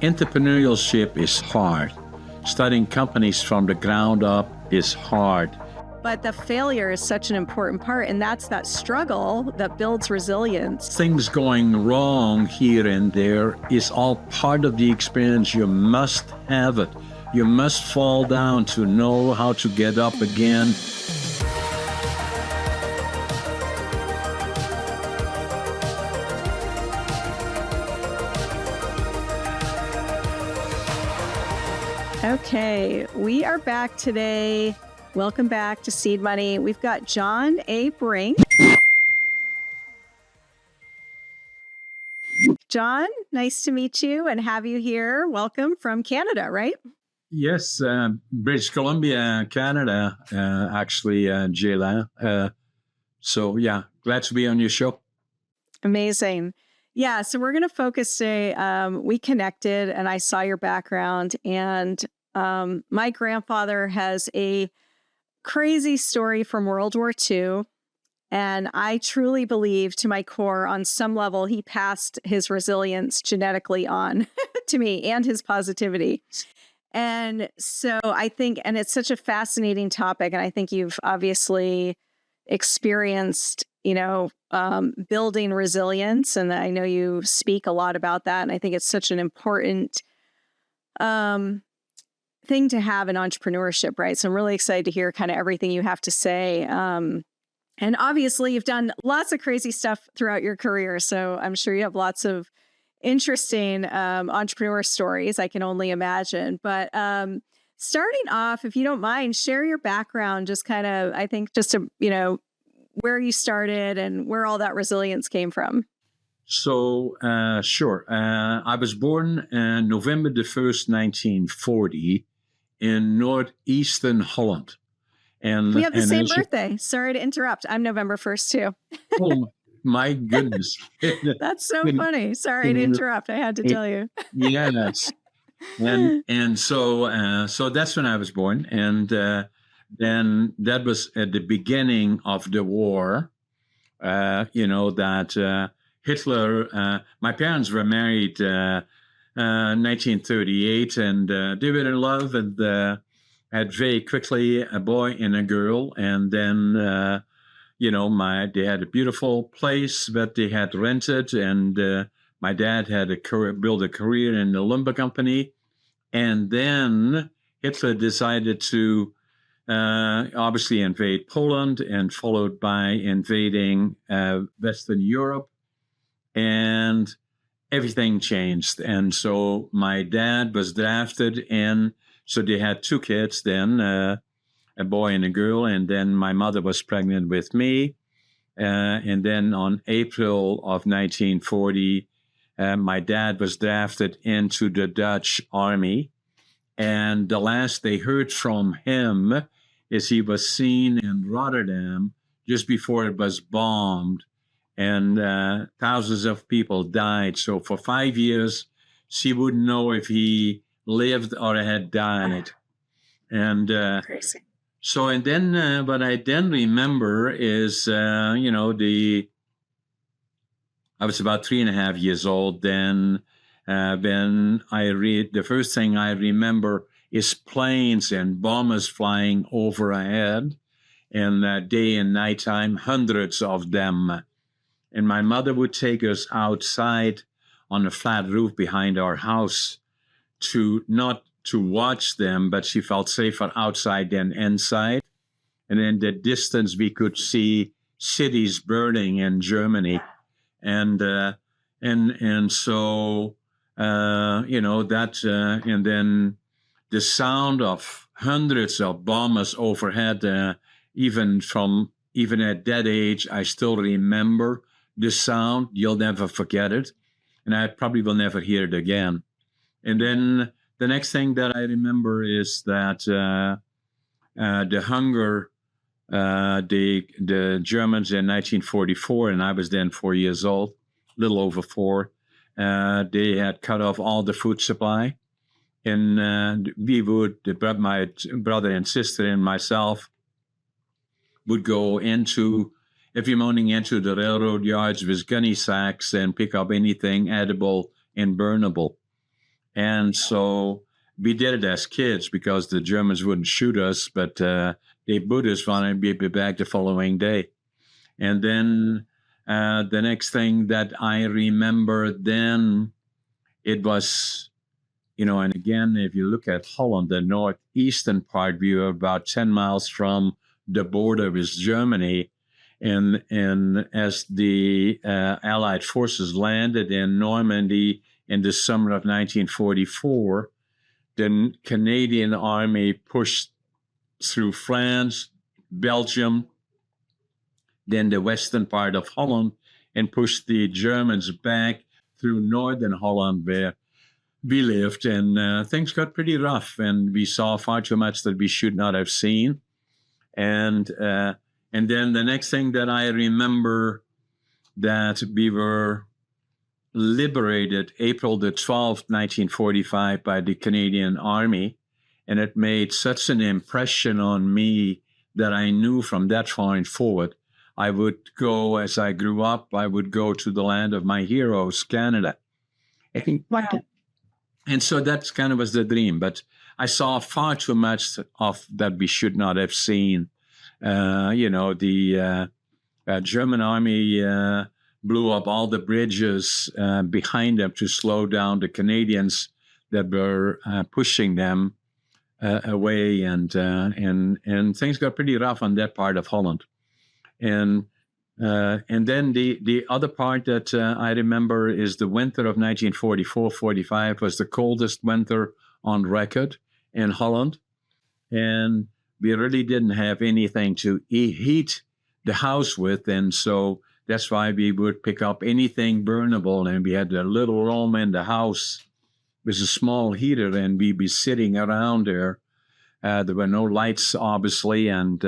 Entrepreneurship is hard. Starting companies from the ground up is hard. But the failure is such an important part, and that's that struggle that builds resilience. Things going wrong here and there is all part of the experience. You must have it. You must fall down to know how to get up again. Okay, we are back today. Welcome back to Seed Money. We've got John A. Brink. John, nice to meet you and have you here. Welcome from Canada, right? Yes, British Columbia, Canada, actually, Jayla. So, yeah, glad to be on your show. Amazing. Yeah, so we're going to focus today. We connected and I saw your background, and my grandfather has a crazy story from World War II. And I truly believe to my core, on some level, he passed his resilience genetically on to me and his positivity. And so I think, and it's such a fascinating topic, and I think you've obviously experienced, building resilience. And I know you speak a lot about that. And I think it's such an important thing to have in entrepreneurship, right? So I'm really excited to hear kind of everything you have to say. And obviously you've done lots of crazy stuff throughout your career. So I'm sure you have lots of interesting entrepreneur stories, I can only imagine. But starting off, if you don't mind, share your background, just kind of, I think, just to, where you started and where all that resilience came from. So, sure. I was born November the 1st, 1940 in northeastern Holland. And we have the same birthday. Sorry to interrupt. I'm November 1st too. Oh, my goodness. That's so funny. Sorry to interrupt. I had to tell you. Yes. And so that's when I was born. And then that was at the beginning of the war, that Hitler, my parents were married 1938, and they were in love and had very quickly a boy and a girl. And then, they had a beautiful place that they had rented, and my dad had built a career in the lumber company. And then Hitler decided to obviously invade Poland, and followed by invading Western Europe. And everything changed. And so my dad was drafted in. So they had two kids then, a boy and a girl. And then my mother was pregnant with me. And then on April of 1940, my dad was drafted into the Dutch army. And the last they heard from him is he was seen in Rotterdam just before it was bombed. And thousands of people died. So for 5 years, she wouldn't know if he lived or had died. And crazy. So, and then what I then remember is, I was about 3.5 years old then. When the first thing I remember is planes and bombers flying overhead, and day and nighttime, hundreds of them. And my mother would take us outside on a flat roof behind our house not to watch them, but she felt safer outside than inside. And in the distance, we could see cities burning in Germany. And so, and then the sound of hundreds of bombers overhead, even at that age, I still remember the sound. You'll never forget it. And I probably will never hear it again. And then the next thing that I remember is that the hunger, the Germans in 1944, and I was then 4 years old, a little over 4, they had cut off all the food supply. And my brother and sister and myself would go every morning into the railroad yards with gunny sacks and pick up anything edible and burnable. And so we did it as kids because the Germans wouldn't shoot us, but they put us on and we'd be back the following day. And then the next thing that I remember then, it was, and again, if you look at Holland, the northeastern part, we were about 10 miles from the border with Germany. And as the Allied forces landed in Normandy in the summer of 1944, the Canadian Army pushed through France, Belgium, then the western part of Holland, and pushed the Germans back through northern Holland where we lived. And things got pretty rough, and we saw far too much that we should not have seen. And then the next thing that I remember, that we were liberated April the 12th, 1945 by the Canadian Army. And it made such an impression on me that I knew from that point forward, I would go, as I grew up, I would go to the land of my heroes, Canada. Wow. And so that kind of was the dream. But I saw far too much of that we should not have seen. The German army blew up all the bridges behind them to slow down the Canadians that were pushing them away, and things got pretty rough on that part of Holland. And then the other part that I remember is the winter of 1944-45 was the coldest winter on record in Holland. And we really didn't have anything to heat the house with. And so that's why we would pick up anything burnable. And we had a little room in the house with a small heater, and we'd be sitting around there. There were no lights, obviously. And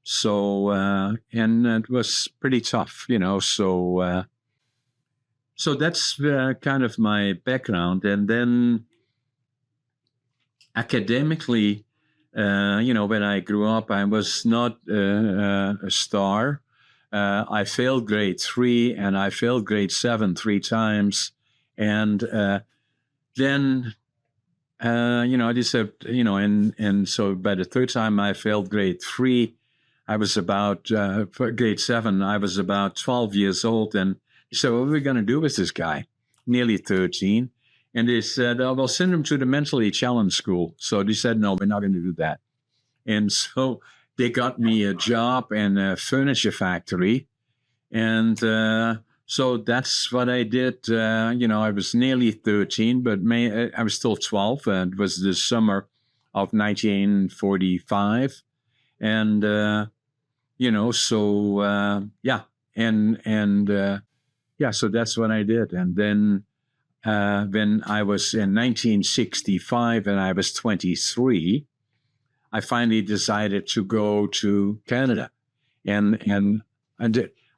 so it was pretty tough, So that's kind of my background. And then academically, when I grew up, I was not a star. I failed grade 3 and I failed grade 7 3 times. And then, I just said, and so by the third time I failed grade 3, I was about, for grade 7, I was about 12 years old. And he said, what are we going to do with this guy? Nearly 13. And they said, we'll send him to the mentally challenged school. So they said, no, we're not going to do that. And so they got me a job in a furniture factory. And so that's what I did. I was nearly 13, but I was still 12. And it was the summer of 1945. And, so that's what I did. And then when I was in 1965 and I was 23, I finally decided to go to Canada. And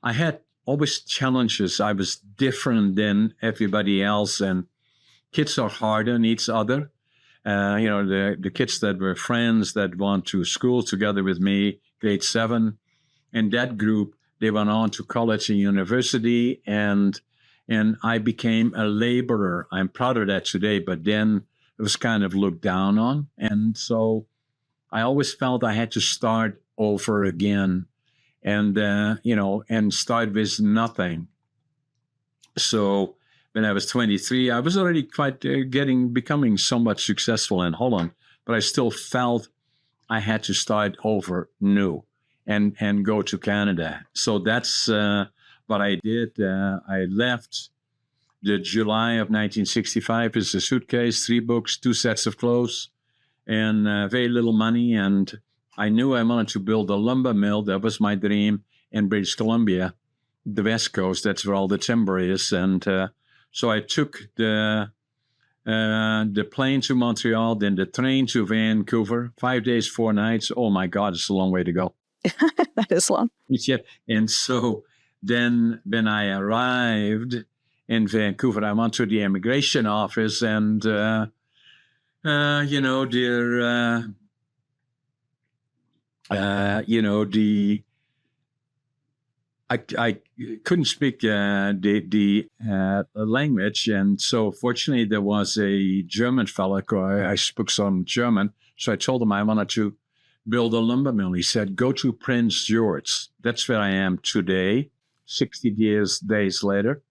I had always challenges. I was different than everybody else, and kids are hard on each other. The kids that were friends that went to school together with me, grade 7, and that group, they went on to college and university, and I became a laborer. I'm proud of that today, but then it was kind of looked down on. And so I always felt I had to start over again and start with nothing. So when I was 23, I was already quite becoming somewhat successful in Holland, but I still felt I had to start over new and go to Canada. So that's what I did. I left the July of 1965 with a suitcase, 3 books, 2 sets of clothes, and very little money. And I knew I wanted to build a lumber mill. That was my dream in British Columbia, the West Coast. That's where all the timber is. And so I took the plane to Montreal, then the train to Vancouver, 5 days, 4 nights. Oh my God, it's a long way to go. That is long. Yeah. And so then when I arrived in Vancouver, I went to the immigration office, and I couldn't speak the language, and so fortunately there was a German fellow. I spoke some German, so I told him I wanted to build a lumber mill. He said, "Go to Prince George." That's where I am today, 60 years later,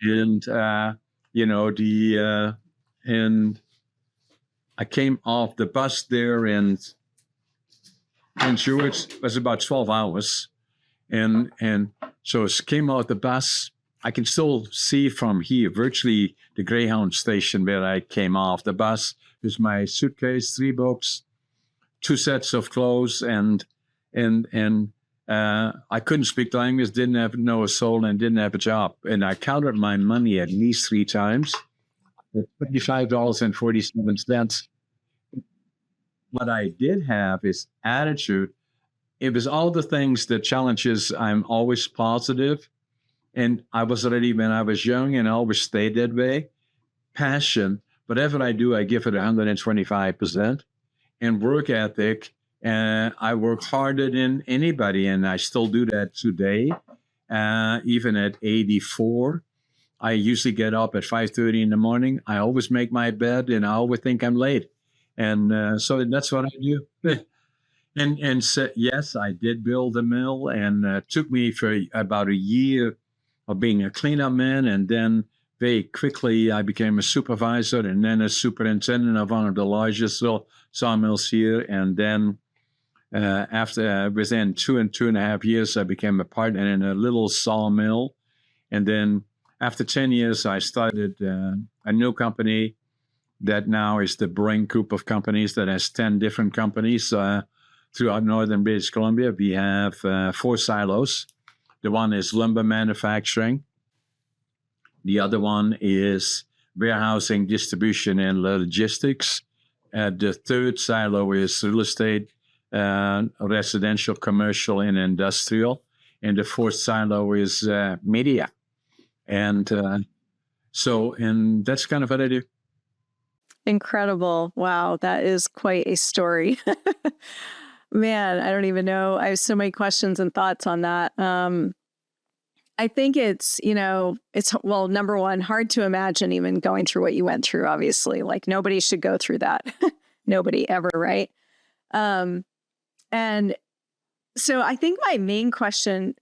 and and I came off the bus there, and Prince George was about 12 hours. And so it came out the bus. I can still see from here, virtually the Greyhound station where I came off the bus. There's my suitcase, 3 books, 2 sets of clothes, and I couldn't speak the language, didn't know a soul, and didn't have a job. And I counted my money at least 3 times, $25.47. What I did have is attitude. It was all the things, the challenges. I'm always positive, and I was already when I was young, and I always stayed that way. Passion, whatever I do, I give it 125%. And work ethic, I work harder than anybody, and I still do that today. Even at 84, I usually get up at 5:30 in the morning. I always make my bed, and I always think I'm late, and so that's what I do. And so, yes, I did build a mill, and it took me for about a year of being a cleanup man, and then very quickly I became a supervisor, and then a superintendent of one of the largest sawmills here. And then within 2.5 years, I became a partner in a little sawmill. And then after 10 years, I started a new company that now is the Brink group of companies that has 10 different companies. Throughout northern British Columbia, we have 4 silos. The one is lumber manufacturing. The other one is warehousing, distribution, and logistics. The third silo is real estate, residential, commercial, and industrial. And the fourth silo is media. And and that's kind of what I do. Incredible. Wow, that is quite a story. Man, I don't even know. I have so many questions and thoughts on that. I think it's well, number one, hard to imagine even going through what you went through, obviously. Like, nobody should go through that. Nobody ever, right? And so I think my main question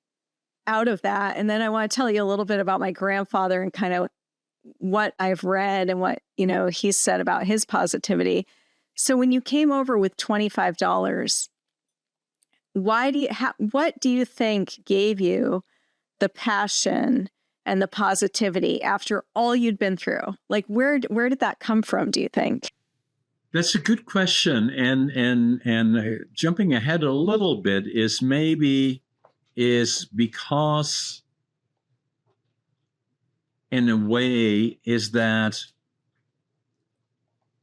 out of that, and then I want to tell you a little bit about my grandfather and kind of what I've read and what, he said about his positivity. So when you came over with $25, what do you think gave you the passion and the positivity after all you'd been through? Like, where did that come from, do you think? That's a good question. And jumping ahead a little bit is because, in a way, is that,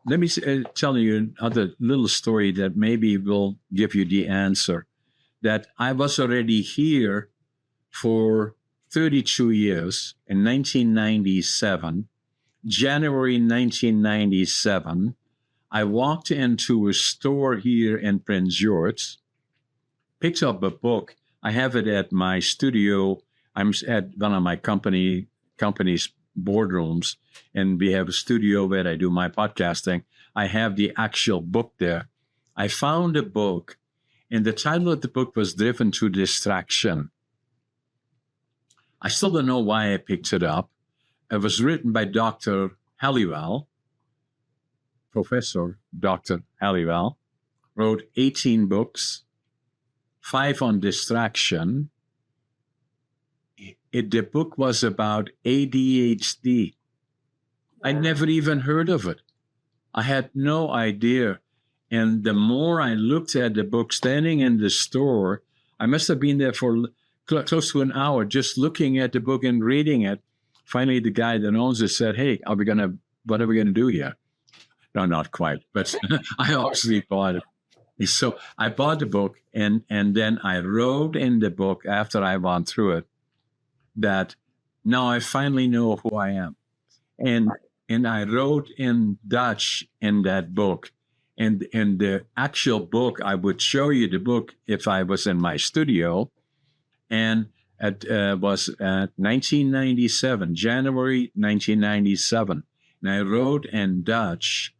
let me tell you another little story that maybe will give you the answer. That I was already here for 32 years. In 1997, January 1997, I walked into a store here in Prince George, picked up a book. I have it at my studio. I'm at one of my company's boardrooms, and we have a studio where I do my podcasting. I have the actual book there. I found a book, and the title of the book was Driven to Distraction. I still don't know why I picked it up. It was written by Dr. Halliwell, Professor Dr. Halliwell, wrote 18 books, 5 on distraction. The book was about ADHD. I never even heard of it. I had no idea. And the more I looked at the book standing in the store, I must have been there for close to an hour just looking at the book and reading it. Finally, the guy that owns it said, "Hey, what are we going to do here?" No, not quite, but I obviously bought it. So I bought the book, and then I wrote in the book after I went through it that now I finally know who I am. And I wrote in Dutch in that book. And the actual book, I would show you the book if I was in my studio. And it was 1997, January 1997. And I wrote in Dutch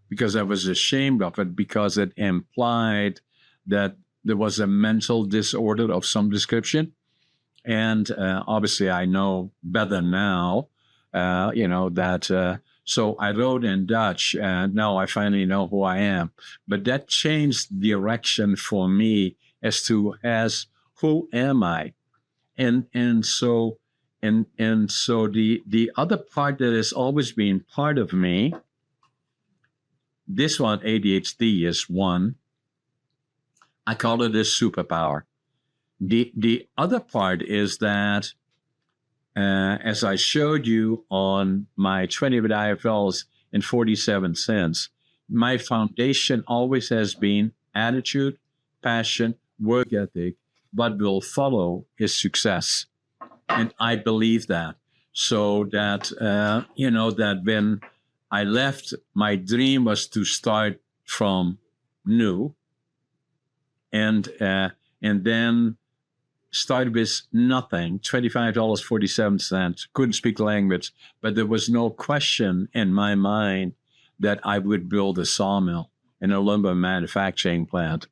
because I was ashamed of it because it implied that there was a mental disorder of some description. And obviously, I know better now, that. So I wrote in Dutch, and now I finally know who I am. But that changed direction for me as who am I? And so the other part that has always been part of me, this one, ADHD, is one. I call it a superpower. The other part is that, as I showed you on my 20 IFLs in 47 cents, my foundation always has been attitude, passion, work ethic. What will follow is success. And I believe that. So that, that when I left, my dream was to start from new and then started with nothing, $25.47, couldn't speak the language, but there was no question in my mind that I would build a sawmill and a lumber manufacturing plant.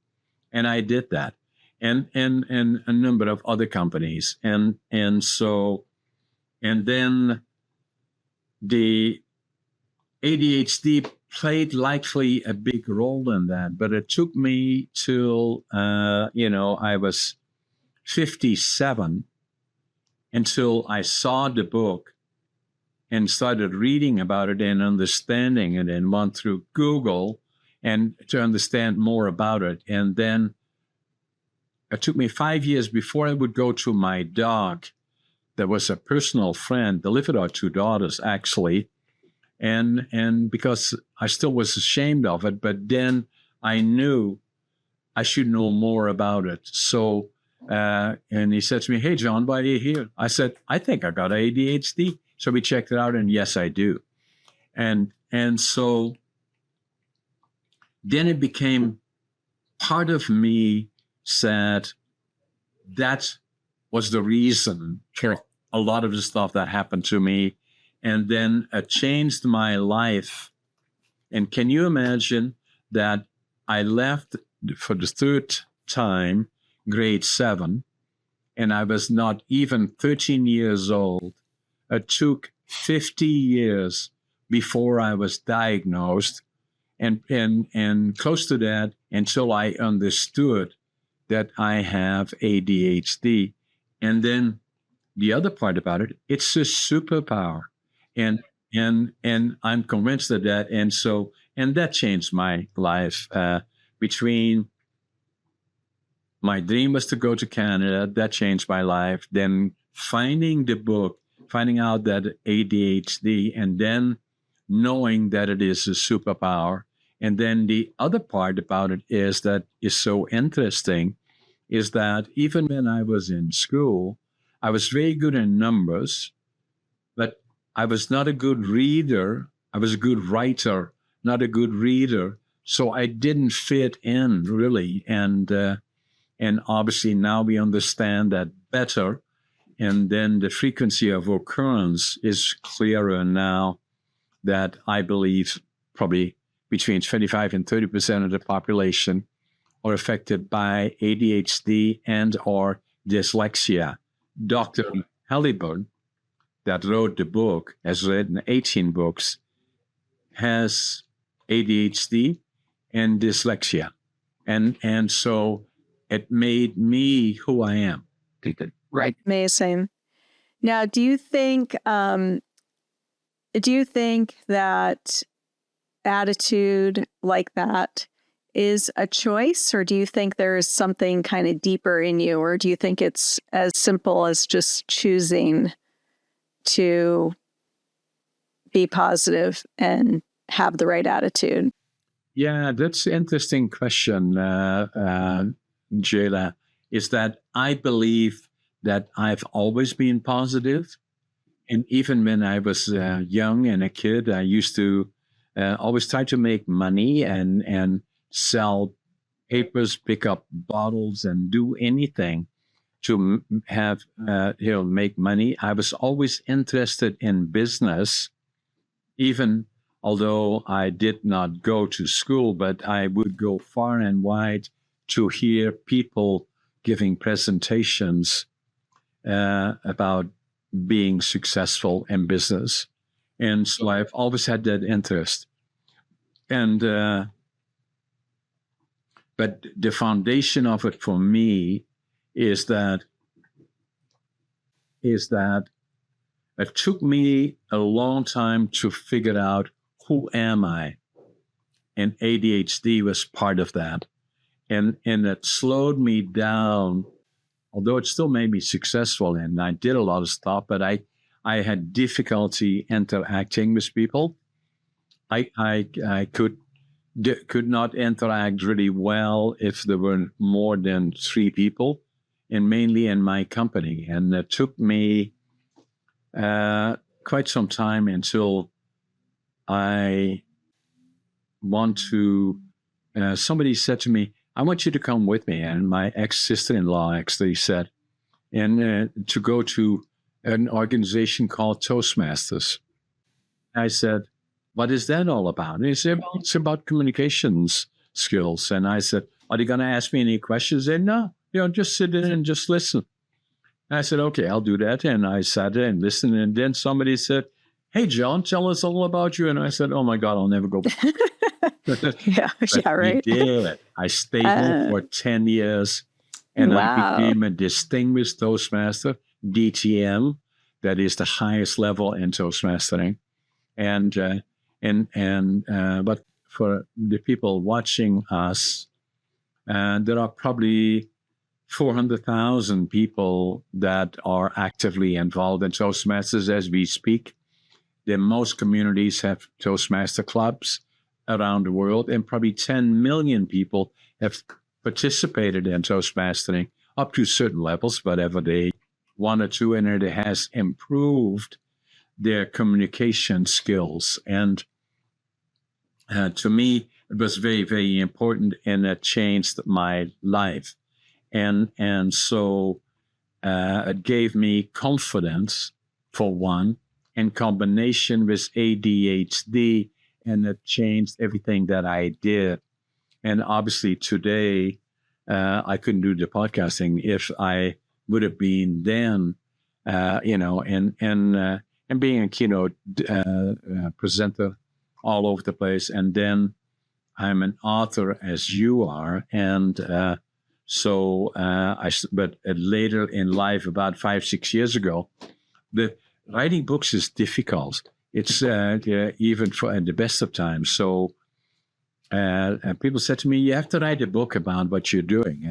And I did that. And a number of other companies. And then the ADHD played likely a big role in that, but it took me till, I was 57 until I saw the book and started reading about it and understanding it and went through Google and to understand more about it. And then it took me 5 years before I would go to my dog. There was a personal friend that lived with our two daughters, actually. And because I still was ashamed of it, but then I knew I should know more about it. So, and he said to me, "Hey, John, why are you here?" I said, "I think I got ADHD." So we checked it out, and yes, I do. And so then it became part of me said that was the reason for a lot of the stuff that happened to me. And then it changed my life. And can you imagine that I left for the third time, grade 7, and I was not even 13 years old. It took 50 years before I was diagnosed and close to that until I understood that I have ADHD. And then the other part about it, it's a superpower. And I'm convinced of that. And that changed my life. Between my dream was to go to Canada, that changed my life. Then finding the book, finding out that ADHD, and then knowing that it is a superpower. And then the other part about it is that is so interesting is that even when I was in school, I was very good in numbers, but I was not a good reader. I was a good writer, not a good reader. So I didn't fit in really. And obviously now we understand that better. And then the frequency of occurrence is clearer now that I believe probably between 25 and 30% of the population are affected by ADHD and or dyslexia. Dr. Halliburton, that wrote the book, has written 18 books, has ADHD and dyslexia. And so it made me who I am. Right. Amazing. Now, do you think that attitude like that is a choice, or do you think there is something kind of deeper in you, or do you think it's as simple as just choosing to be positive and have the right attitude? Yeah, that's an interesting question, Jayla, is that I believe that I've always been positive. And even when I was young and a kid, I used to always try to make money and sell papers, pick up bottles, and do anything. to have, make money. I was always interested in business, even although I did not go to school, but I would go far and wide to hear people giving presentations about being successful in business. And so I've always had that interest. And, but the foundation of it for me is that it took me a long time to figure out who am I, and ADHD was part of that, and it slowed me down. Although it still made me successful, and I did a lot of stuff, but I had difficulty interacting with people. I could not interact really well if there were more than 3 people, and mainly in my company. And it took me quite some time until I somebody said to me, I want you to come with me. And my ex-sister-in-law actually said, and to go to an organization called Toastmasters. I said, what is that all about? And he said, well, it's about communications skills. And I said, are you going to ask me any questions? They said, no, just sit in and just listen. And I said, okay, I'll do that. And I sat there and listened. And then somebody said, hey, John, tell us all about you. And I said, oh my God, I'll never go back. Yeah, right. We did. I stayed there for 10 years, and I became a distinguished Toastmaster, DTM. That is the highest level in Toastmastering. But for the people watching us, there are probably 400,000 people that are actively involved in Toastmasters as we speak. Most communities have Toastmaster clubs around the world, and probably 10 million people have participated in Toastmastering up to certain levels, whatever they wanted to, and it has improved their communication skills. And to me, it was very, very important, and it changed my life. And so it gave me confidence, for one, in combination with ADHD, and it changed everything that I did. And obviously today, I couldn't do the podcasting if I would have been then, and being a keynote presenter all over the place. And then I'm an author, as you are. And but later in life, about 5-6 years ago, the writing books is difficult. It's even for at the best of times. So people said to me, you have to write a book about what you're doing.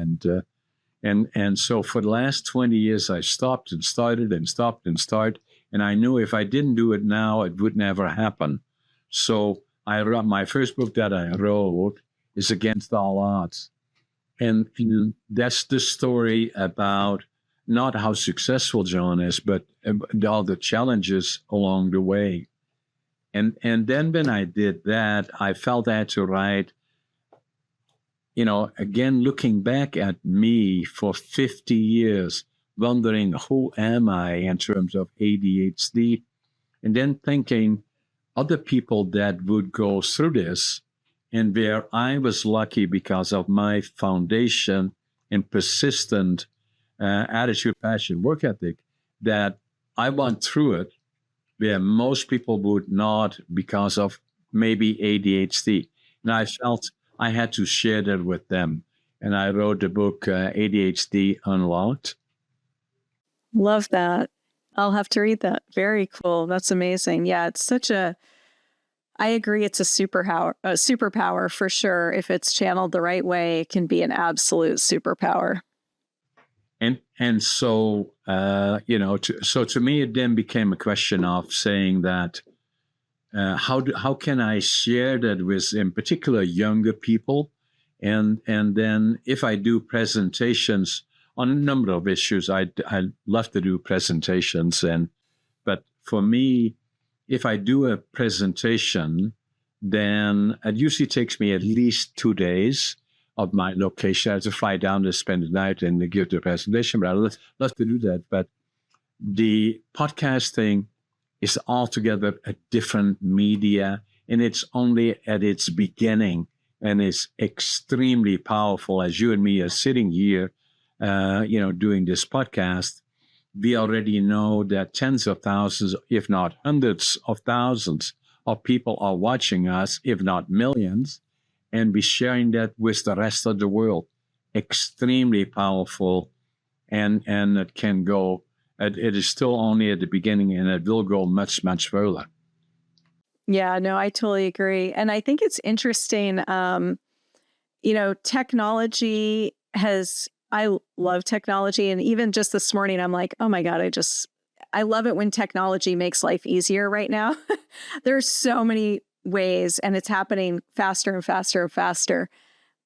And so for the last 20 years, I stopped and started and stopped and started. And I knew if I didn't do it now, it would never happen. So I wrote my first book that I wrote is Against All Odds. And that's the story about not how successful John is, but all the challenges along the way. And then when I did that, I felt I had to write, again, looking back at me for 50 years, wondering who am I in terms of ADHD, and then thinking other people that would go through this, and where I was lucky because of my foundation and persistent attitude, passion, work ethic, that I went through it, where most people would not because of maybe ADHD. And I felt I had to share that with them. And I wrote the book, ADHD Unlocked. Love that. I'll have to read that. Very cool. That's amazing. Yeah, it's I agree. It's a superpower for sure. If it's channeled the right way, it can be an absolute superpower. And so, so to me, it then became a question of saying that, how can I share that with, in particular, younger people? And then if I do presentations on a number of issues, I love to do presentations. But for me, if I do a presentation, then it usually takes me at least 2 days of my location. I had to fly down to spend the night and give the presentation, but I love to do that. But the podcasting is altogether a different media, and it's only at its beginning, and it's extremely powerful. As you and me are sitting here, doing this podcast, we already know that tens of thousands, if not hundreds of thousands of people are watching us, if not millions, and we're sharing that with the rest of the world. Extremely powerful, and it can go. It is still only at the beginning, and it will go much, much further. Yeah, no, I totally agree. And I think it's interesting, technology I love technology. And even just this morning, I'm like, oh my God, I love it when technology makes life easier right now. There's so many ways, and it's happening faster and faster and faster.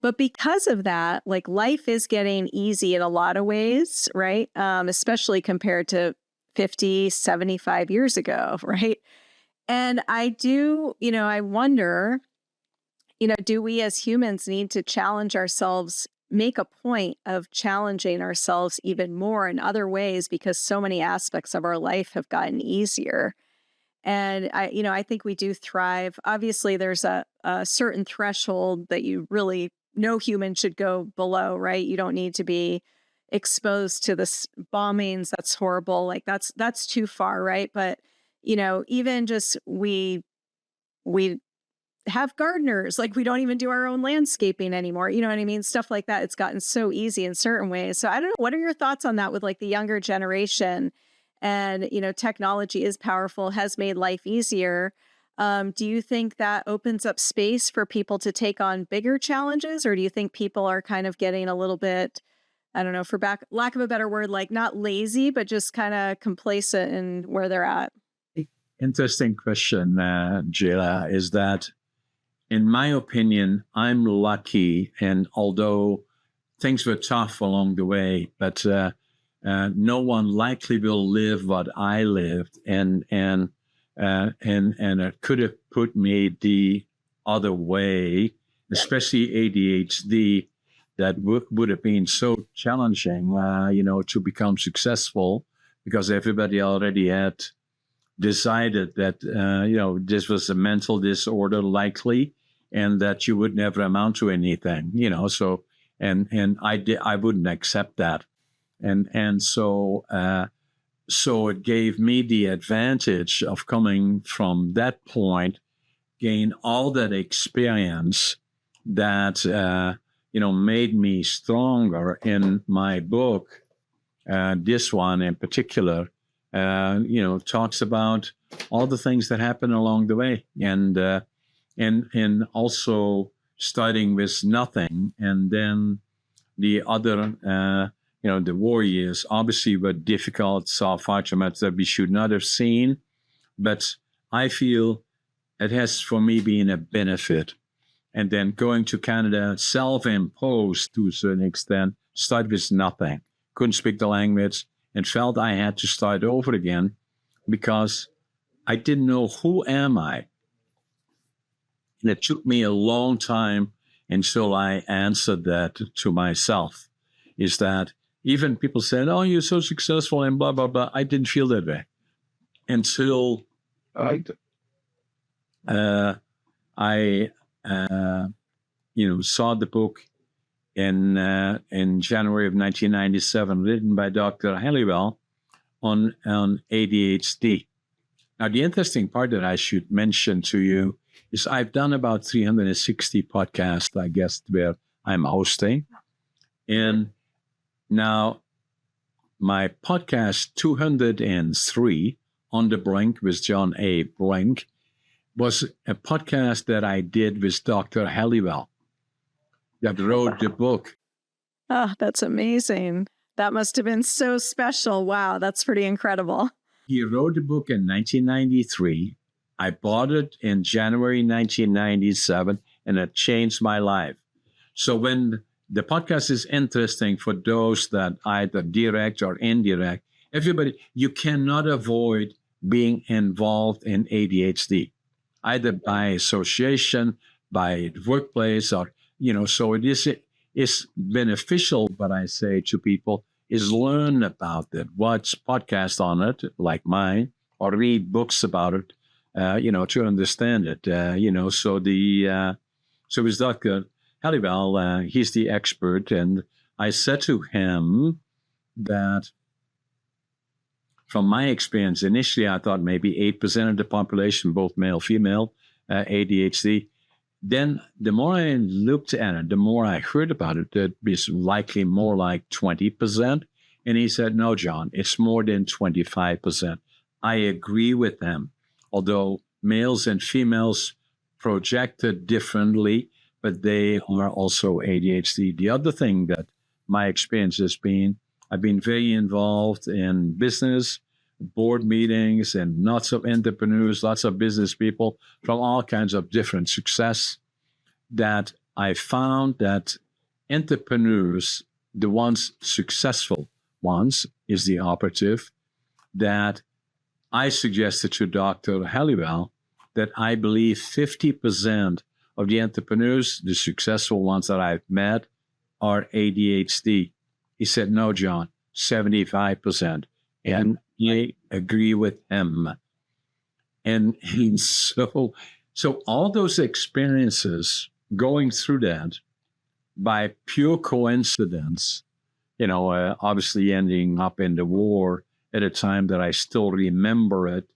But because of that, like, life is getting easy in a lot of ways, right? Especially compared to 50, 75 years ago, right? And I wonder, do we as humans need to challenge ourselves, make a point of challenging ourselves even more in other ways, because so many aspects of our life have gotten easier. And I think we do thrive. Obviously, there's a certain threshold that no human should go below, right? You don't need to be exposed to this bombings. That's horrible. Like, that's too far, right? But even just we have gardeners, like, we don't even do our own landscaping anymore. You know what I mean? Stuff like that. It's gotten so easy in certain ways. So I don't know. What are your thoughts on that with, like, the younger generation? And, technology is powerful, has made life easier. Do you think that opens up space for people to take on bigger challenges? Or do you think people are kind of getting a little bit, I don't know, for lack of a better word, like, not lazy, but just kind of complacent in where they're at? Interesting question, Jayla, is that, in my opinion, I'm lucky, and although things were tough along the way, but no one likely will live what I lived, and it could have put me the other way, especially ADHD. That would have been so challenging, to become successful, because everybody already had decided that this was a mental disorder likely, and that you would never amount to anything. So and I wouldn't accept that. And so it gave me the advantage of coming from that point, gain all that experience that made me stronger. In my book, this one in particular, talks about all the things that happen along the way, and also starting with nothing, and then the other. The war years obviously were difficult, saw far too much that we should not have seen, but I feel it has, for me, been a benefit. And then going to Canada, self-imposed to a certain extent, start with nothing, couldn't speak the language, and felt I had to start over again because I didn't know, who am I? And it took me a long time until I answered that to myself, is that even people said, oh, you're so successful and blah, blah, blah. I didn't feel that way until I saw the book in January of 1997, written by Dr. Halliwell on ADHD. Now, the interesting part that I should mention to you is I've done about 360 podcasts, I guess, where I'm hosting. And now, my podcast 203, On the Brink with John A. Brink, was a podcast that I did with Dr. Halliwell, that wrote the book. Oh, that's amazing. That must have been so special. Wow, that's pretty incredible. He wrote the book in 1993. I bought it in January 1997, and it changed my life. So when the podcast is interesting for those that either direct or indirect, everybody, you cannot avoid being involved in ADHD, either by association, by workplace, or, so it is beneficial, but I say to people, is learn about it, watch podcasts on it, like mine, or read books about it, to understand it. So with Dr. Halliwell, he's the expert, and I said to him that from my experience, initially I thought maybe 8% of the population, both male, female, ADHD. Then the more I looked at it, the more I heard about it, it was likely more like 20%. And he said, no, John, it's more than 25%. I agree with him, although males and females projected differently, but they are also ADHD. The other thing that my experience has been, I've been very involved in business, board meetings, and lots of entrepreneurs, lots of business people from all kinds of different success, that I found that entrepreneurs, the ones successful ones, is the operative, that I suggested to Dr. Halliwell that I believe 50% of the entrepreneurs, the successful ones that I've met, are ADHD. He said, no, John, 75%. And I agree with him. And so all those experiences going through that by pure coincidence, obviously ending up in the war at a time that I still remember it,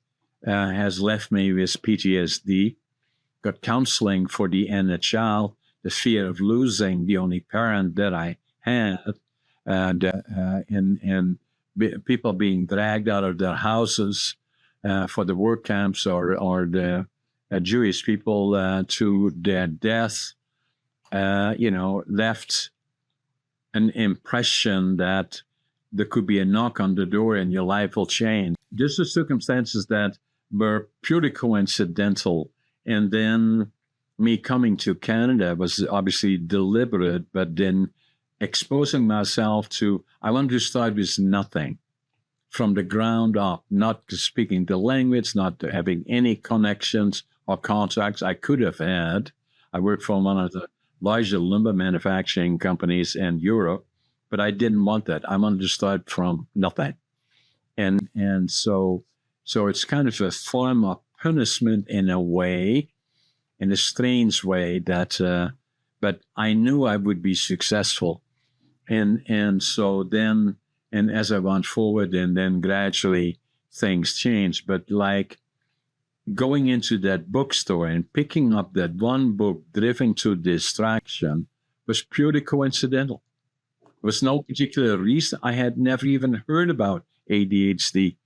has left me with PTSD, got counseling for the inner child, the fear of losing the only parent that I had, and people being dragged out of their houses for the work camps or the Jewish people to their death, left an impression that there could be a knock on the door and your life will change. Just the circumstances that were purely coincidental. And then me coming to Canada was obviously deliberate, but then exposing myself to, I wanted to start with nothing from the ground up, not speaking the language, not having any connections or contacts I could have had. I worked for one of the larger lumber manufacturing companies in Europe, but I didn't want that. I wanted to start from nothing. And so it's kind of a form of punishment in a way, in a strange way, that but I knew I would be successful. And so then, and as I went forward, and then gradually things changed. But like going into that bookstore and picking up that one book, Driven to Distraction, was purely coincidental. There was no particular reason. I had never even heard about ADHD,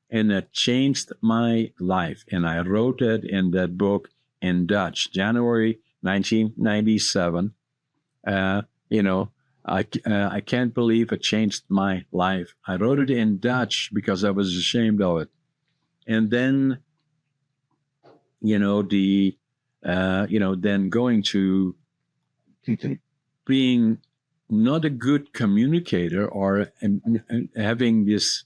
and it changed my life. And I wrote it in that book in Dutch, January 1997. I can't believe it changed my life. I wrote it in Dutch because I was ashamed of it. And then, then going to being not a good communicator, or having this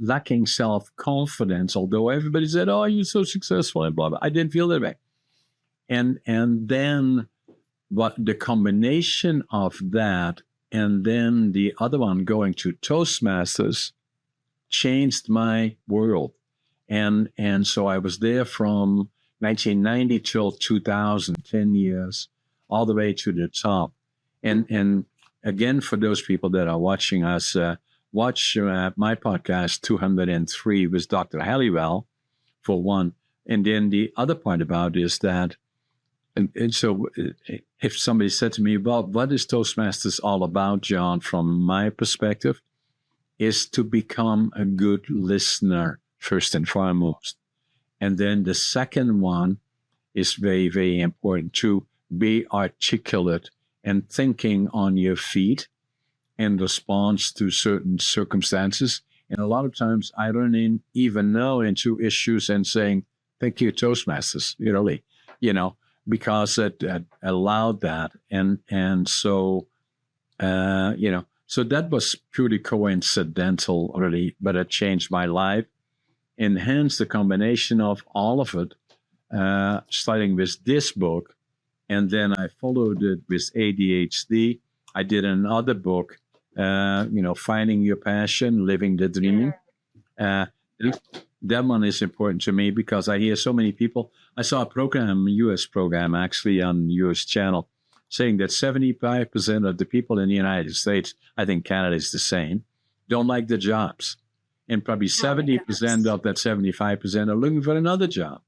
lacking self-confidence, although everybody said, oh, you're so successful and blah, blah. I didn't feel that way. And then what the combination of that, and then the other one, going to Toastmasters, changed my world. And so I was there from 1990 till 2000, 10 years, all the way to the top. And again, for those people that are watching us, watch my podcast 203 with Dr. Halliwell, for one. And then the other part about it is that, and so if somebody said to me, well, what is Toastmasters all about, John, from my perspective, is to become a good listener, first and foremost. And then the second one is very, very important, to be articulate and thinking on your feet in response to certain circumstances. And a lot of times I don't even know into issues and saying, thank you, Toastmasters, really, because it allowed that. And so, so that was purely coincidental, really, but it changed my life. And hence the combination of all of it, starting with this book, And then I followed it with ADHD. I did another book, Finding Your Passion, Living the Dream. Uh, that one is important to me because I hear so many people. I saw a US program actually on US channel saying that 75% of the people in the United States, I think Canada is the same, don't like the jobs. And probably 70% of that 75% are looking for another job.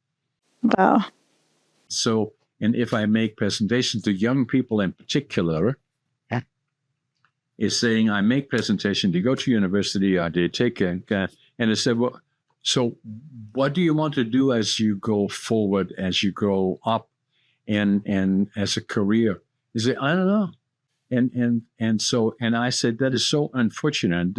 Wow. So, and if I make presentations to young people in particular, is saying I make presentation, they go to university or they take and they said, well, so what do you want to do as you go forward, as you grow up and as a career? They say, I don't know. And I said, that is so unfortunate.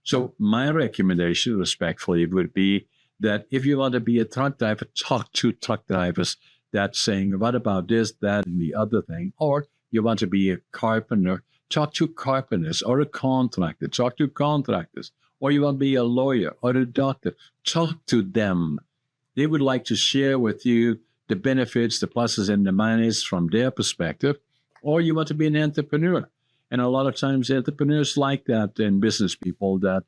So my recommendation, respectfully, would be that if you want to be a truck driver, talk to truck drivers. That's saying, what about this, that, and the other thing? Or you want to be a carpenter, talk to carpenters, or a contractor, talk to contractors. Or you want to be a lawyer or a doctor, talk to them. They would like to share with you the benefits, the pluses and the minuses from their perspective. Or you want to be an entrepreneur. And a lot of times entrepreneurs like that, and business people, that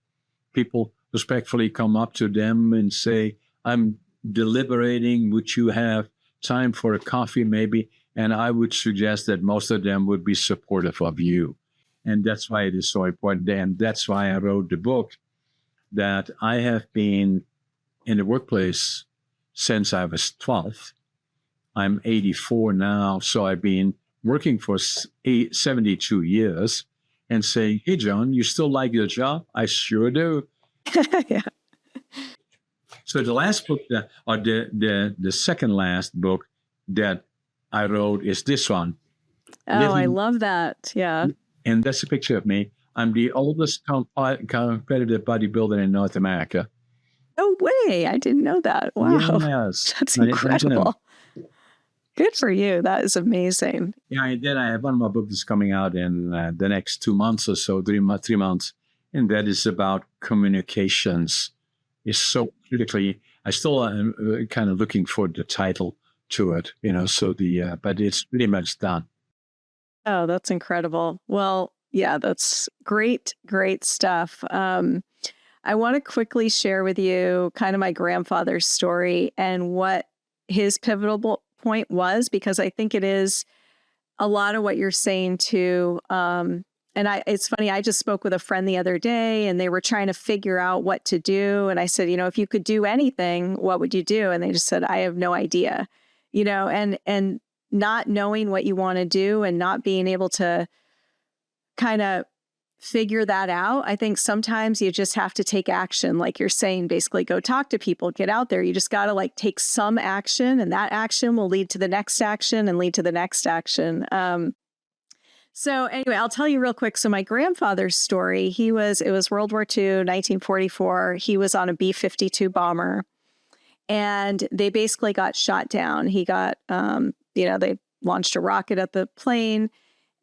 people respectfully come up to them and say, I'm deliberating, would you have time for a coffee maybe? And I would suggest that most of them would be supportive of you. And that's why it is so important. And that's why I wrote the book, that I have been in the workplace since I was 12. I'm 84 now, so I've been working for 72 years and saying, hey, John, you still like your job? I sure do. Yeah. So the last book, or the second last book that I wrote is this one. Oh, I love that. Yeah. And that's a picture of me. I'm the oldest competitive bodybuilder in North America. No way. I didn't know that. Wow. Yes. That's incredible. Good for you. That is amazing. Yeah, and then I have one more book that's coming out in the next 2 months or so, 3 months. And that is about communications. It's so critically, I still am kind of looking for the title to it, but it's pretty much done. Oh, that's incredible. Well, yeah, that's great, great stuff. I want to quickly share with you kind of my grandfather's story and what his pivotal point was, because I think it is a lot of what you're saying too. It's funny, I just spoke with a friend the other day and they were trying to figure out what to do. And I said, if you could do anything, what would you do? And they just said, I have no idea, and not knowing what you want to do and not being able to kind of figure that out. I think sometimes you just have to take action. Like you're saying, basically go talk to people, get out there. You just got to take some action, and that action will lead to the next action and lead to the next action. So anyway, I'll tell you real quick. So my grandfather's story, it was World War II, 1944. He was on a B-52 bomber and they basically got shot down. He got, they launched a rocket at the plane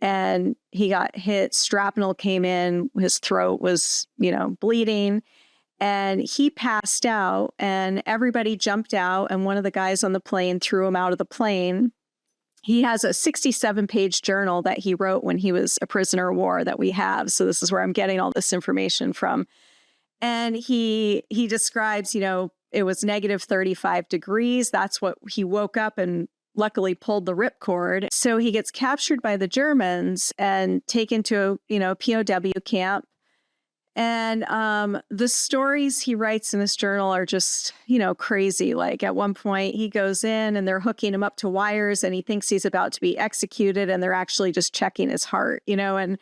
and he got hit. Shrapnel came in, his throat was, bleeding, and he passed out and everybody jumped out. And one of the guys on the plane threw him out of the plane. He has a 67-page journal that he wrote when he was a prisoner of war that we have. So this is where I'm getting all this information from. And he describes, it was negative 35 degrees. That's what he woke up and luckily pulled the ripcord. So he gets captured by the Germans and taken to, POW camp. And the stories he writes in his journal are just, crazy. Like at one point he goes in and they're hooking him up to wires and he thinks he's about to be executed and they're actually just checking his heart, and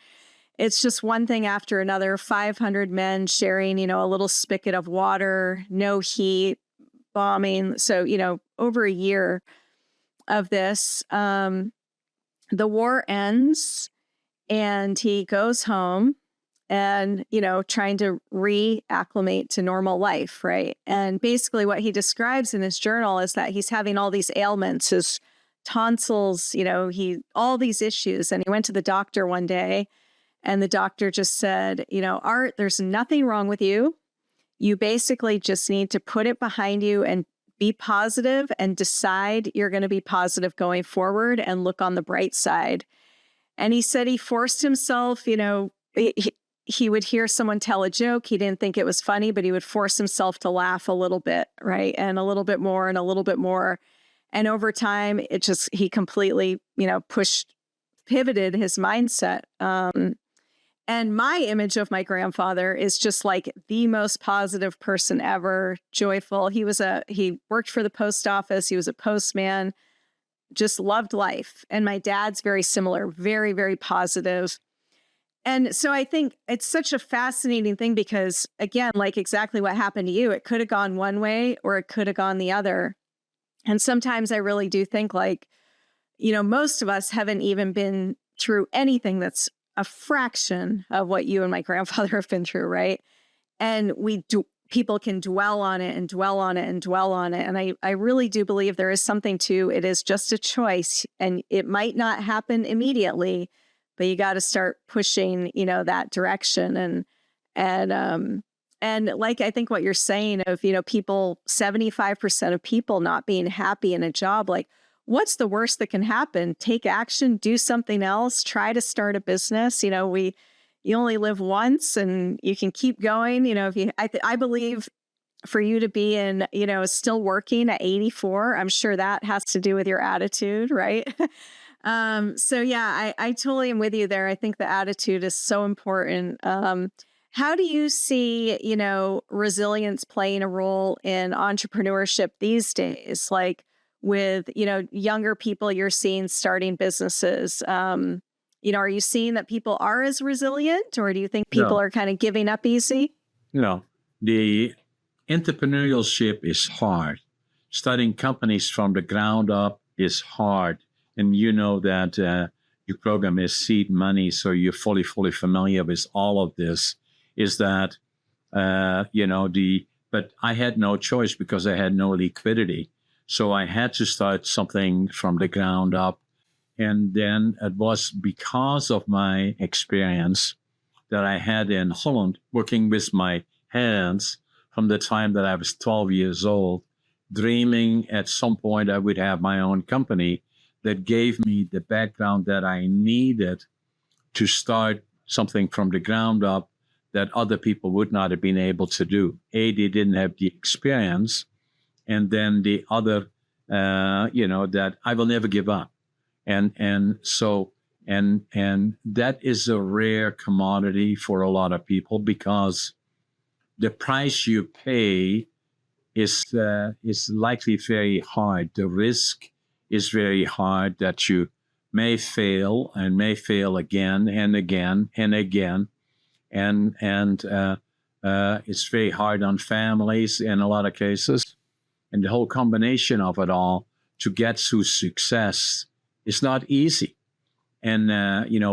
it's just one thing after another. 500 men sharing, a little spigot of water, no heat, bombing. So, over a year of this, the war ends and he goes home and, trying to reacclimate to normal life, right? And basically what he describes in his journal is that he's having all these ailments, his tonsils, all these issues. And he went to the doctor one day and the doctor just said, Art, there's nothing wrong with you. You basically just need to put it behind you and be positive and decide you're going to be positive going forward and look on the bright side. And he said he forced himself, he would hear someone tell a joke. He didn't think it was funny, but he would force himself to laugh a little bit, right? And a little bit more and a little bit more. And over time, he completely, pivoted his mindset. And my image of my grandfather is just like the most positive person ever, joyful. He worked for the post office. He was a postman, just loved life. And my dad's very similar, very, very positive. And so I think it's such a fascinating thing because, again, like exactly what happened to you, it could have gone one way or it could have gone the other. And sometimes I really do think like, most of us haven't even been through anything that's a fraction of what you and my grandfather have been through, right? And people can dwell on it and dwell on it and dwell on it. And I really do believe there is something to it is just a choice, and it might not happen immediately, but you got to start pushing, that direction. And like, I think what you're saying of, people, 75% of people not being happy in a job, like, what's the worst that can happen? Take action, do something else, try to start a business. You only live once and you can keep going. I believe for you to be still working at 84, I'm sure that has to do with your attitude, right? So yeah, I totally am with you there. I think the attitude is so important. How do you see, resilience playing a role in entrepreneurship these days? Like, with, younger people you're seeing starting businesses, are you seeing that people are as resilient, or do you think people are kind of giving up easy? No, the entrepreneurship is hard. Starting companies from the ground up is hard. And you know that your program is seed money, so you're fully familiar with all of this, is that, but I had no choice because I had no liquidity. So I had to start something from the ground up. And then it was because of my experience that I had in Holland, working with my hands from the time that I was 12 years old, dreaming at some point I would have my own company, that gave me the background that I needed to start something from the ground up that other people would not have been able to do. They didn't have the experience. And then the other, that I will never give up. And that is a rare commodity for a lot of people, because the price you pay is likely very hard. The risk is very hard, that you may fail and may fail again and again and again. And it's very hard on families in a lot of cases. And the whole combination of it all to get to success is not easy. And,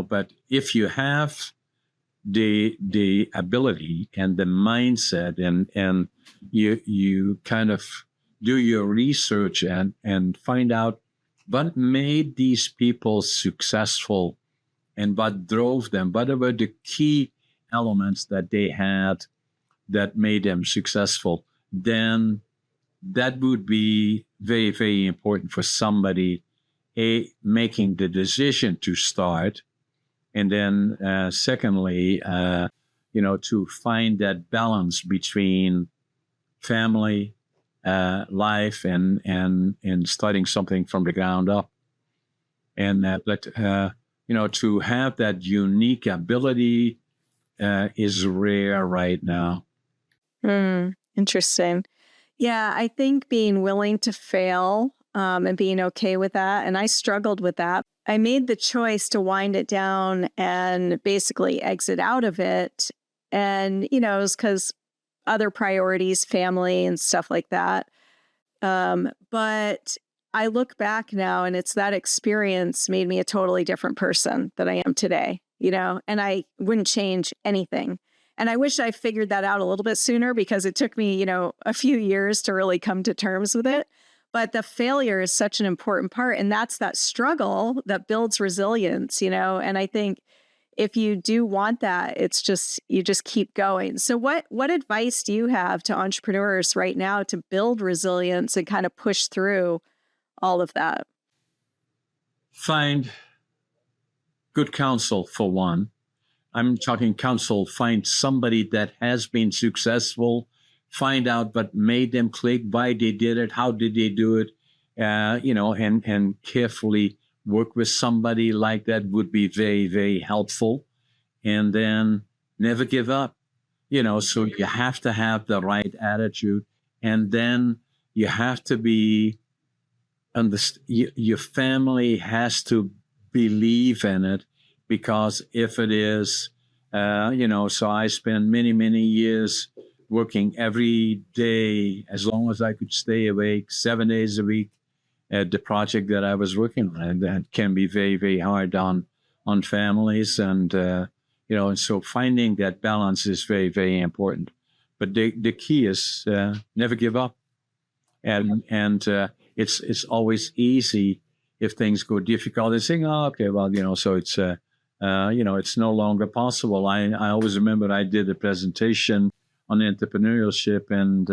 but if you have the ability and the mindset and you kind of do your research and find out what made these people successful and what drove them, what were the key elements that they had that made them successful, then that would be very, very important for somebody, making the decision to start. And then secondly, to find that balance between family, life, and starting something from the ground up. And to have that unique ability is rare right now. Interesting. Yeah, I think being willing to fail and being okay with that. And I struggled with that. I made the choice to wind it down and basically exit out of it. And, it was because other priorities, family and stuff like that. But I look back now, and it's that experience made me a totally different person than I am today, and I wouldn't change anything. And I wish I figured that out a little bit sooner, because it took me, a few years to really come to terms with it. But the failure is such an important part. And that's that struggle that builds resilience, and I think if you do want that, it's just, you just keep going. So what advice do you have to entrepreneurs right now to build resilience and kind of push through all of that? Find good counsel for one. I'm talking counsel. Find somebody that has been successful. Find out what made them click, why they did it, how did they do it, and carefully work with somebody like that would be very, very helpful. And then never give up, so you have to have the right attitude. And then you have to be, your family has to believe in it, because if it is, so I spent many, many years working every day, as long as I could stay awake, 7 days a week at the project that I was working on. And that can be very, very hard on families. And, and so finding that balance is very, very important. But the key is never give up. And it's always easy if things go difficult and saying, oh, okay, well, so it's, it's no longer possible. I always remember I did a presentation on entrepreneurship, and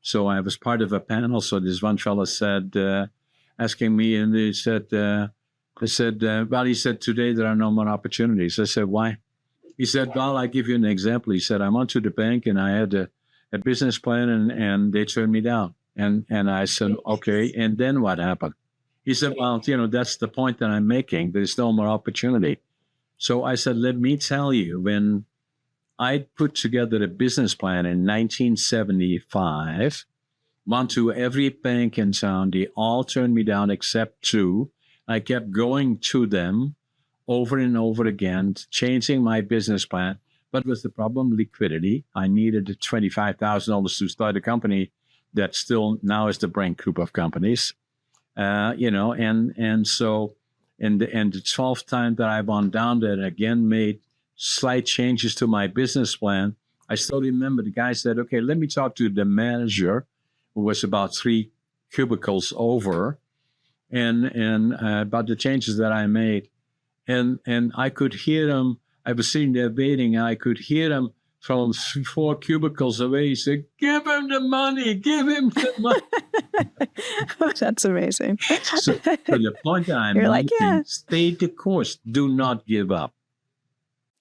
so I was part of a panel. So this one fellow said, asking me, and he said, today there are no more opportunities. I said, why? He said, well, I give you an example. He said, I went to the bank and I had a business plan, and they turned me down. And I said, okay, and then what happened? He said, well, that's the point that I'm making. There's no more opportunity. So I said, let me tell you, when I put together a business plan in 1975, went to every bank in town. They all turned me down except two. I kept going to them over and over again, changing my business plan. But with the problem, liquidity, I needed $25,000 to start a company that still now is the Brink group of companies. And so, and the 12th time that I went down there, again made slight changes to my business plan. I still remember the guy said, okay, let me talk to the manager, who was about 3 cubicles over, and about the changes that I made. And I could hear him. I was sitting there waiting, and I could hear him from 4 cubicles away. He said, give him the money, give him the money. Oh, that's amazing. So the point that I'm You're making, like, yeah. Stay the course. Do not give up.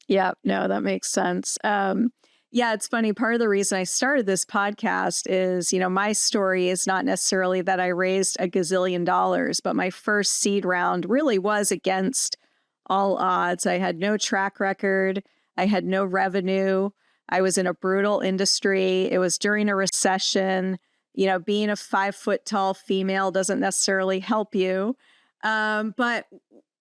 Yeah, no, that makes sense. Yeah, it's funny. Part of the reason I started this podcast is, my story is not necessarily that I raised a gazillion dollars, but my first seed round really was against all odds. I had no track record. I had no revenue. I was in a brutal industry. It was during a recession. Being a 5-foot-tall female doesn't necessarily help you. But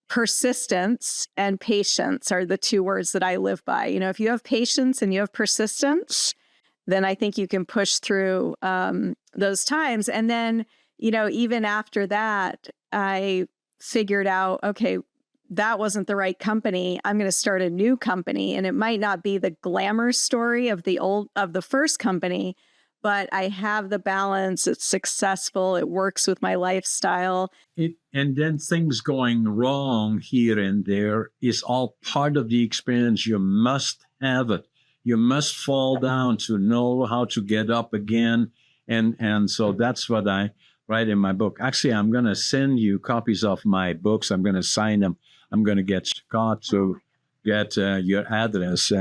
persistence and patience are the 2 words that I live by. If you have patience and you have persistence, then I think you can push through those times. And then, even after that, I figured out, okay, that wasn't the right company. I'm going to start a new company, and it might not be the glamour story of the first company, but I have the balance. It's successful. It works with my lifestyle. And then things going wrong here and there is all part of the experience. You must have it. You must fall down to know how to get up again. And so that's what I write in my book. Actually, I'm going to send you copies of my books. I'm going to sign them. I'm going to get Scott to get your address.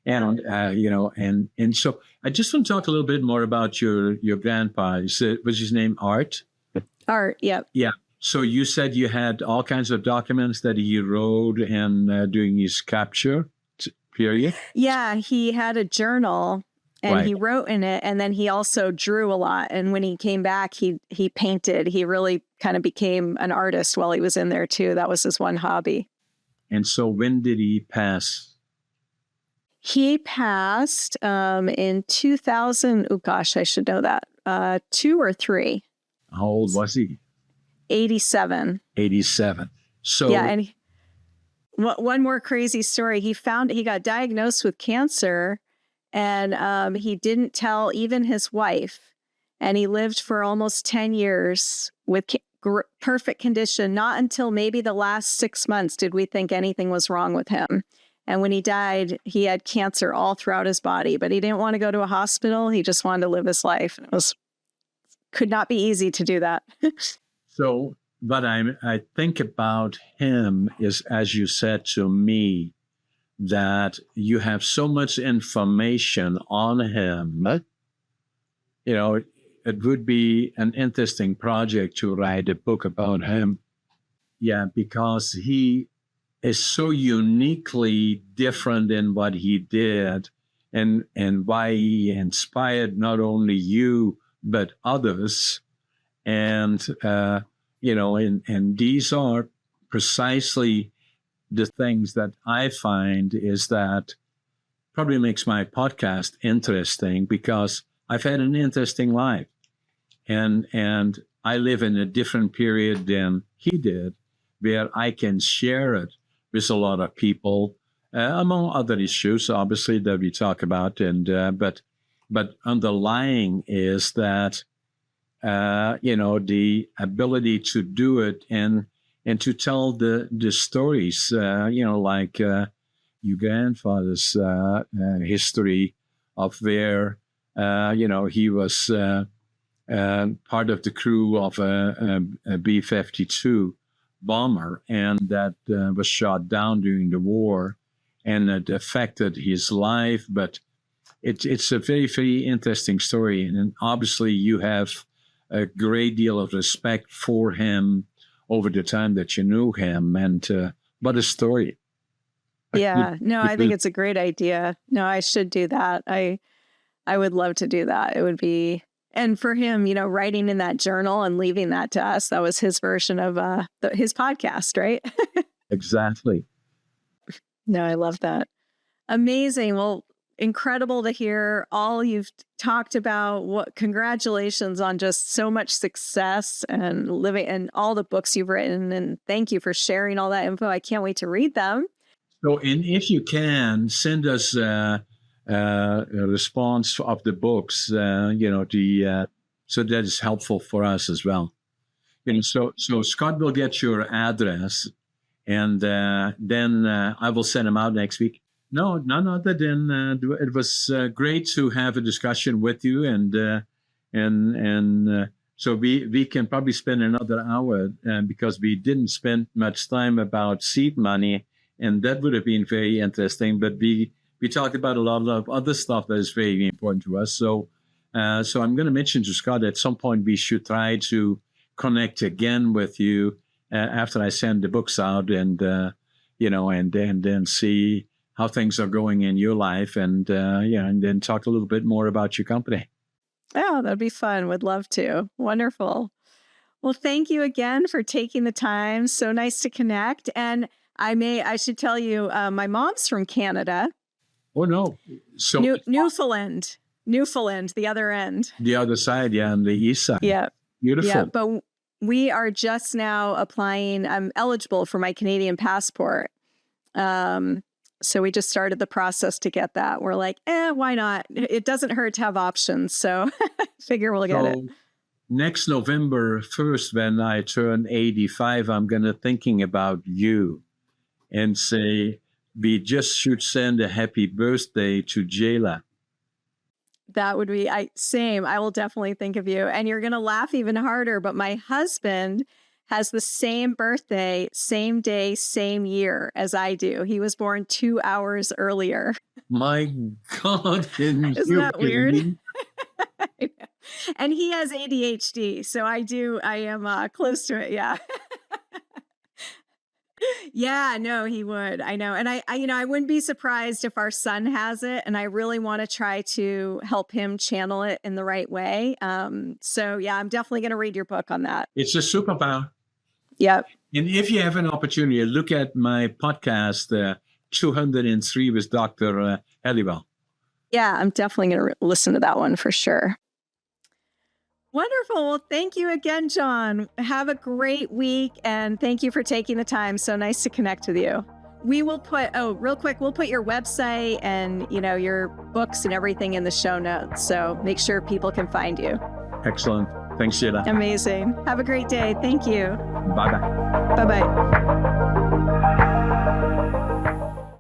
And so I just want to talk a little bit more about your grandpa. Was his name Art? Art, yep. Yeah. So you said you had all kinds of documents that he wrote and during his capture period? Yeah, he had a journal and Right. he wrote in it, and then he also drew a lot. And when he came back, he painted. He really kind of became an artist while he was in there too. That was his one hobby. And so when did he pass? He passed in 2000. Oh gosh, I should know that. 2 or 3. How old was he? 87. 87. So Yeah, and one more crazy story. He got diagnosed with cancer, and he didn't tell even his wife. And he lived for almost 10 years with perfect condition. Not until maybe the last 6 months did we think anything was wrong with him. And when he died, he had cancer all throughout his body, but he didn't want to go to a hospital. He just wanted to live his life. And could not be easy to do that. So, but I think about him is, as you said to me, that you have so much information on him. You know, it would be an interesting project to write a book about him. Yeah, because he is so uniquely different in what he did and why he inspired not only you, but others. And, you know, and these are precisely the things that I find is that probably makes my podcast interesting, because I've had an interesting life. And I live in a different period than he did, where I can share it with a lot of people, among other issues, obviously, that we talk about. And but underlying is that, you know, the ability to do it and to tell the stories, you know, like your grandfather's history of where, you know, he was part of the crew of a B-52 bomber, and that was shot down during the war, and it affected his life. But it's a very, very interesting story. And obviously you have a great deal of respect for him over the time that you knew him. And what a story. Yeah, no, I think it's a great idea. No, I should do that. I would love to do that. It would be, and for him, you know, writing in that journal and leaving that to us, that was his version of his podcast, right? Exactly. No, I love that. Amazing. Well, incredible to hear all you've talked about. Congratulations on just so much success and living, and all the books you've written. And thank you for sharing all that info. I can't wait to read them. So, and if you can, send us a response of the books, you know, so that is helpful for us as well. You know, so Scott will get your address, and then I will send them out next week. No, none other than it was great to have a discussion with you, and so we can probably spend another hour because we didn't spend much time about seed money, and that would have been very interesting. But we talked about a lot of other stuff that is very important to us. So I'm going to mention to Scott at some point we should try to connect again with you after I send the books out, and you know, and then see how things are going in your life, and yeah, and then talk a little bit more about your company. Oh, that'd be fun. Would love to. Wonderful. Well, thank you again for taking the time. So nice to connect. And I should tell you, my mom's from Canada. Oh, no. So Newfoundland, the other end. The other side, yeah, on the east side. Yeah. Beautiful. Yeah, but we are just now applying. I'm eligible for my Canadian passport. So we just started the process to get that. We're like, why not? It doesn't hurt to have options. So figure we'll get it. Next November 1st, when I turn 85, I'm going to thinking about you and say, we just should send a happy birthday to Jayla. That would be same. I will definitely think of you. And you're going to laugh even harder. But my husband has the same birthday, same day, same year as I do. He was born 2 hours earlier. My God. Isn't that weird? And he has ADHD. So I am close to it. Yeah. Yeah, no, he would. I know. And I wouldn't be surprised if our son has it. And I really want to try to help him channel it in the right way. So yeah, I'm definitely going to read your book on that. It's a superpower. Yep. And if you have an opportunity, look at my podcast, 203 with Dr. Helliwell. Yeah, I'm definitely going to listen to that one for sure. Wonderful. Well, thank you again, John. Have a great week, and thank you for taking the time. So nice to connect with you. We will put, real quick, we'll put your website and, your books and everything in the show notes. So make sure people can find you. Excellent. Thanks, Sheila. Amazing. Have a great day. Thank you. Bye-bye. Bye-bye.